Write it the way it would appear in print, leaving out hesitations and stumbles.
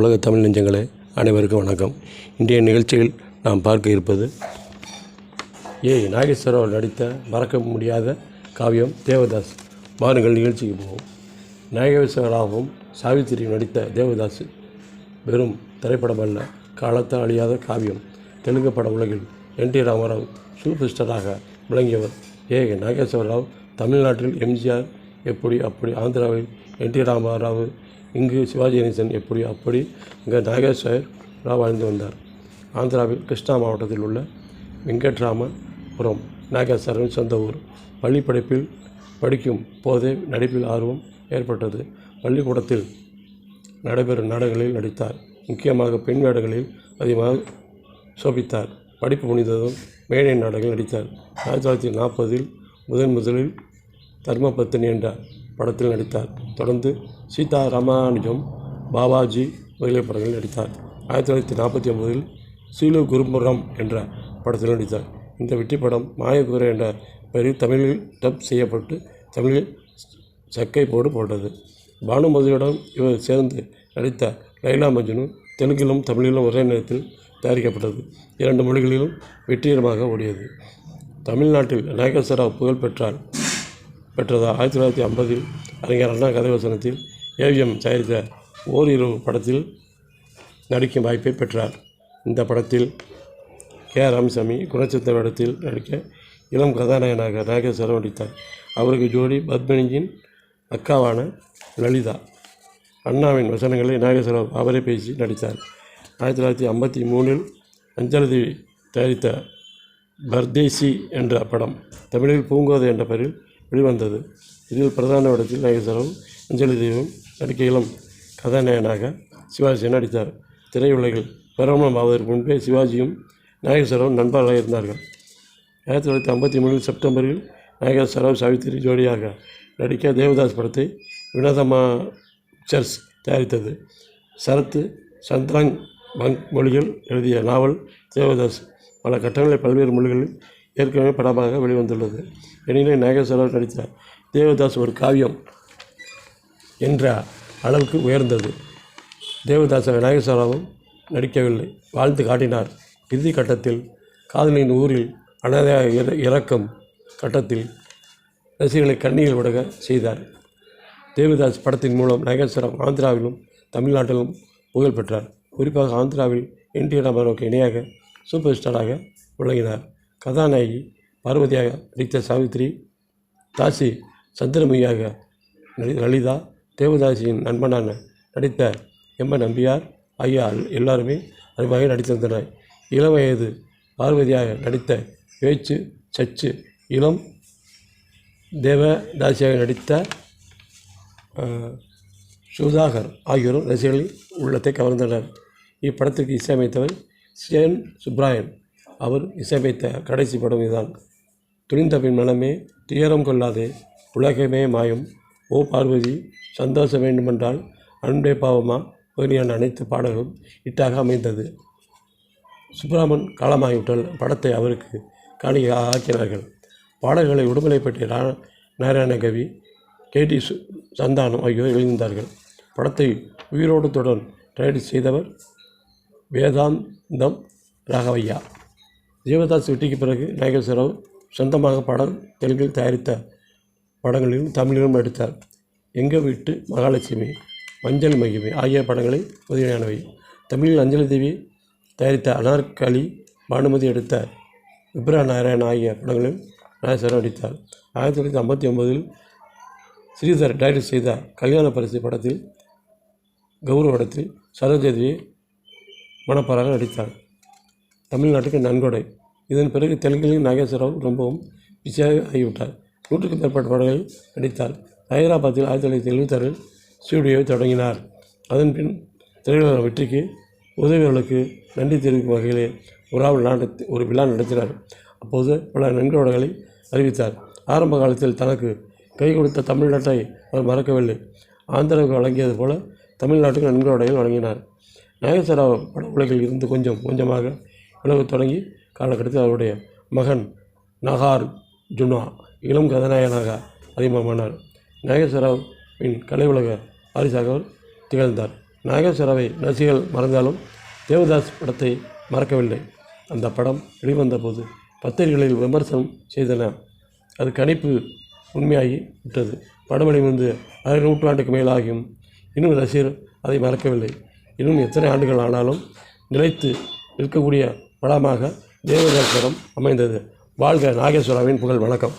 உலக தமிழ் நெஞ்சங்களே, அனைவருக்கும் வணக்கம். இன்றைய நிகழ்ச்சியில் நாம் பார்க்க இருப்பது நாகேஸ்வரராவ் நடித்த மறக்க முடியாத காவியம் தேவதாஸ். வாருங்கள் நிகழ்ச்சிக்கு போவோம். நாகேஸ்வரராவும் சாவித்திரியும் நடித்த தேவதாஸ் வெறும் திரைப்படம் அல்ல, காலத்தால் அழியாத காவியம். தெலுங்கு பட உலகில் என்டி ராமராவ் சூப்பர் ஸ்டாராக விளங்கியவர். நாகேஸ்வரராவ் தமிழ்நாட்டில் எம்ஜிஆர் எப்படி அப்படி, ஆந்திராவில் என்டி ராமராவ், இங்கு சிவாஜி கணேசன் எப்படி அப்படி, இங்கே நாகேஸ்வர் ராவ் வாழ்ந்து வந்தார். ஆந்திராவில் கிருஷ்ணா மாவட்டத்தில் உள்ள வெங்கட்ராமபுரம் நாகேஸ்வரன் சொந்த ஊர். பள்ளி படிப்பில் படிக்கும் போதே நடிப்பில் ஆர்வம் ஏற்பட்டது. பள்ளிக்கூடத்தில் நடைபெறும் நாடகங்களில் நடித்தார். முக்கியமாக பெண் வேடங்களில் அதிகமாக சோபித்தார். படிப்பு முடிந்ததும் மேடை நாடகங்கள் நடித்தார். 1940 முதலில் தர்மபத்தினி என்ற படத்தில் நடித்தார். தொடர்ந்து சீதா ராமானுஜம், பாபாஜி முதலிய படங்களில் நடித்தார். 1949 சீலு குருபுரம் என்ற படத்தில் நடித்தார். இந்த வெற்றி படம் மாயக்குதிரை என்ற பெயரில் தமிழில் டப் செய்யப்பட்டு தமிழில் சக்கை போட்டது. பானுமதியுடன் இவர் சேர்ந்து நடித்த லைலா மஜ்னு தெலுங்கிலும் தமிழிலும் ஒரே நேரத்தில் தயாரிக்கப்பட்டது. 2 மொழிகளிலும் வெற்றிகரமாக ஓடியது. தமிழ்நாட்டில் நாகேஸ்வரராவ் புகழ் பெற்றதால் 1950 அறிஞர் அண்ணா கதைவசனத்தில் ஏவிஎம் தயாரித்த ஓரிரவு படத்தில் நடிக்கும் வாய்ப்பை பெற்றார். இந்த படத்தில் ராமசாமி குணச்சித்திர வேடத்தில் நடிக்க இளம் கதாநாயகனாக நாகேஸ்வரராவ் நடித்தார். அவருக்கு ஜோடி பத்மினியின் அக்காவான லலிதா. அண்ணாவின் வசனங்களை நாகேஸ்வரராவ் அவரே பேசி நடித்தார். 1953 அஞ்சலிதேவி தயாரித்த பர்தேசி என்ற படம் தமிழில் பூங்கோதை என்ற பெயரில் வெளிவந்தது. இதில் பிரதான வேடத்தில் நாகேஸ்வரராவும் அஞ்சலிதேவியும் நடிக்க இளம் கதாநாயகனாக சிவாஜி நடித்தார். திரையுலகில் பிரபலம் ஆவதற்கு முன்பே சிவாஜியும் நாகேஸ்வரராவும் நண்பர்களாக இருந்தார்கள். 1953 செப்டம்பரில் நாகேஸ்வரராவ் சாவித்திரி ஜோடியாக நடிக்க தேவதாஸ் படத்தை வினோதமா பிக்சர்ஸ் தயாரித்தது. சரத் சந்திராங் பங்க் மொழிகள் எழுதிய நாவல் தேவதாஸ் பல கட்டங்களில் பல்வேறு மொழிகளில் ஏற்கனவே படமாக வெளிவந்துள்ளது. எனினும் நாகேஸ்வரராவ் நடித்த தேவதாஸ் ஒரு காவியம் என்ற அளவுக்கு உயர்ந்தது. தேவதாஸை நாகேஸ்வரராவும் நடிக்கவில்லை, வாழ்ந்து காட்டினார். இறுதி கட்டத்தில் காதலின் ஊரில் அனாதையாக இறக்கும் கட்டத்தில் ரசிகர்களை கண்ணீர் விடக செய்தார். தேவதாஸ் படத்தின் மூலம் நாகேஸ்வரராவ் ஆந்திராவிலும் தமிழ்நாட்டிலும் புகழ் பெற்றார். குறிப்பாக ஆந்திராவில் என்டி ராமராவுக்கு இணையாக சூப்பர் ஸ்டாராக விளங்கினார். கதாநாயகி பார்வதியாக நடித்த சாவித்திரி, தாசி சந்திரமுகியாக லலிதா, தேவதாசியின் நண்பனான நடித்த எம். நம்பியார் ஆகிய எல்லாருமே அருமையாக நடித்திருந்தனர். இளம் வயது பார்வதியாக நடித்த பேச்சு சச்சு, இளம் தேவதாசியாக நடித்த சுதாகர் ஆகியோரும் ரசிகர்களின் உள்ளத்தை கவர்ந்தனர். இப்படத்திற்கு இசையமைத்தவர் சேன் சுப்ராயன். அவர் இசையமைத்த கடைசி படம் இதுதான். துணிந்த பின் மனமே, துயரம் கொள்ளாதே, உலகமே மாயம், ஓ பார்வதி, சந்தோஷம் வேண்டுமென்றால், அன்பே பாவமா முதலியான அனைத்து பாடல்களும் ஹிட்டாக அமைந்தது. சுப்ராமன் காலமாகிவிட்டால் படத்தை அவருக்கு காணிக்கை ஆக்கினார்கள். பாடல்களை உடுமலை பெற்ற நாராயணகவி, KT சந்தானம் ஆகியோர் எழுந்தார்கள். படத்தை உயிரோடு தொடர் டைரக்ட் செய்தவர் வேதாந்தம் ராகவையா. தேவதாஸ் வெற்றிக்கு பிறகு நாகேஸ்வரராவ் சொந்தமாக படம் தெலுங்கில் தயாரித்த படங்களிலும் தமிழிலும் நடித்தார். எங்கள் வீட்டு மகாலட்சுமி, மஞ்சள் மகிமை ஆகிய படங்களை உதவியானவை. தமிழில் அஞ்சலி தேவி தயாரித்த அனார்கலி, பானுமதி எடுத்த விப்ரா நாராயண் ஆகிய படங்களில் நாகேஸ்வரராவ் நடித்தார். 1959 ஸ்ரீதர் டைரக்ட் செய்த கல்யாண பரிசு படத்தில் கௌரவ படத்தில் சரோஜாதேவி மணப்பாராக நடித்தார். தமிழ்நாட்டுக்கு நன்கொடை. இதன் பிறகு தெலுங்கிலும் நாகேஸ்வரராவ் ரொம்பவும் பிஸியாக ஆகிவிட்டார். 100க்கும் மேற்பட்ட படங்களில் நடித்தார். ஹைதராபாத்தில் 1976 ஸ்டுடியோவை தொடங்கினார். அதன் பின் திரையுலக வெற்றிக்கு உதவியவர்களுக்கு நன்றி தெரிவிக்கும் வகையிலே ஒரு விழா நடத்தினார். அப்போது பல நன்கொடைகளை அறிவித்தார். ஆரம்ப காலத்தில் தனக்கு கை கொடுத்த தமிழ்நாட்டை அவர் மறக்கவில்லை. ஆந்திராவுக்கு வழங்கியது போல தமிழ்நாட்டுக்கு நன்கொடைகள் வழங்கினார். நாகேஸ்வரராவ் பட உலகில் இருந்து கொஞ்சம் கொஞ்சமாக விலகத் தொடங்கி காலகட்டத்தில் அவருடைய மகன் நாகார்ஜுனா இளம் கதாநாயகனாக அறிமுகமானார். நாகேஸ்வரராவின் கலை உலக வாரிசாக அவர் திகழ்ந்தார். நாகேஸ்வராவை ரசிகர்கள் மறந்தாலும் தேவதாஸ் படத்தை மறக்கவில்லை. அந்த படம் வெளிவந்த போது பத்திரிகைகளில் விமர்சனம் செய்தன. அது கணிப்பு உண்மையாகி விட்டது. படம் வெளிவந்து அரை நூற்றாண்டுக்கு மேலாகியும் இன்னும் ரசிகர் அதை மறக்கவில்லை. இன்னும் எத்தனை ஆண்டுகள் ஆனாலும் நிலைத்து இருக்கக்கூடிய படமாக தேவதாஸ் படம் அமைந்தது. வாழ்க நாகேஸ்வராவின் புகழ். வணக்கம்.